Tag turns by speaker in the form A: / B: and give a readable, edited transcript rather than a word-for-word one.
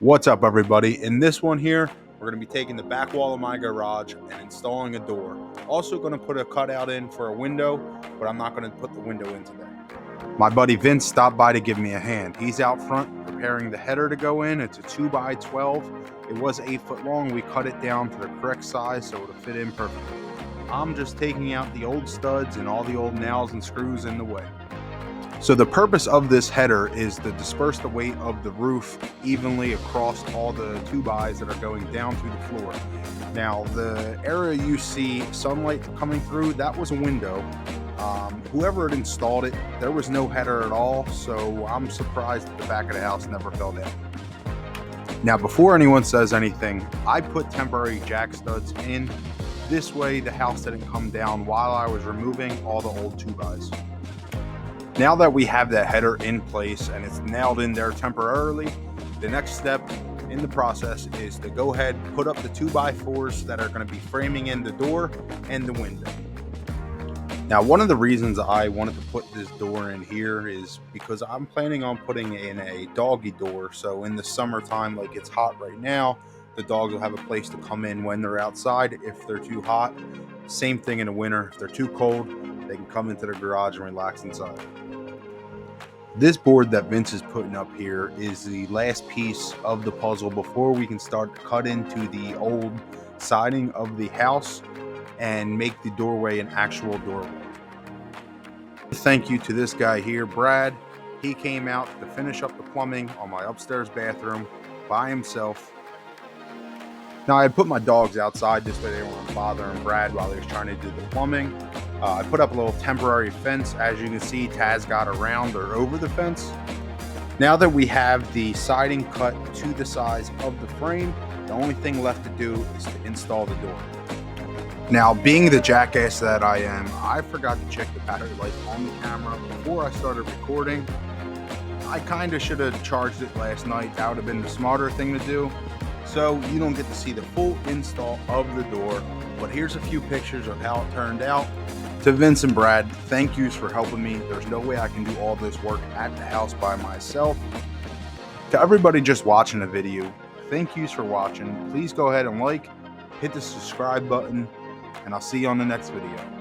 A: What's up, everybody? In this one here, we're going to be taking the back wall of my garage and installing a door. Also going to put a cutout in for a window, but I'm not going to put the window in today. My buddy Vince stopped by to give me a hand. He's out front preparing the header to go in. It's a 2x12. It was 8 foot long. We cut it down to the correct size so it'll fit in perfectly. I'm just taking out the old studs and all the old nails and screws in the way. So the purpose of this header is to disperse the weight of the roof evenly across all the 2x that are going down through the floor. Now, the area you see sunlight coming through, that was a window. Whoever had installed it, there was no header at all, so I'm surprised that the back of the house never fell down. Now, before anyone says anything, I put temporary jack studs in. This way, the house didn't come down while I was removing all the old 2x. Now that we have that header in place and it's nailed in there temporarily, the next step in the process is to go ahead and put up the 2x4s that are going to be framing in the door and the window. Now, one of the reasons I wanted to put this door in here is because I'm planning on putting in a doggy door. So in the summertime, like it's hot right now, the dogs will have a place to come in when they're outside if they're too hot. Same thing in the winter. If they're too cold, they can come into the garage and relax inside. This board that Vince is putting up here is the last piece of the puzzle before we can start to cut into the old siding of the house and make the doorway an actual doorway. Thank you to this guy here, Brad. He came out to finish up the plumbing on my upstairs bathroom by himself. Now, I had put my dogs outside this way they weren't bothering Brad while he was trying to do the plumbing. I put up a little temporary fence. As you can see, Taz got around or over the fence. Now that we have the siding cut to the size of the frame, the only thing left to do is to install the door. Now, being the jackass that I am, I forgot to check the battery life on the camera before I started recording. I kind of should have charged it last night. That would have been the smarter thing to do. So you don't get to see the full install of the door, but here's a few pictures of how it turned out. To Vince and Brad, thank yous for helping me. There's no way I can do all this work at the house by myself. To everybody just watching the video, thank yous for watching. Please go ahead and hit the subscribe button, and I'll see you on the next video.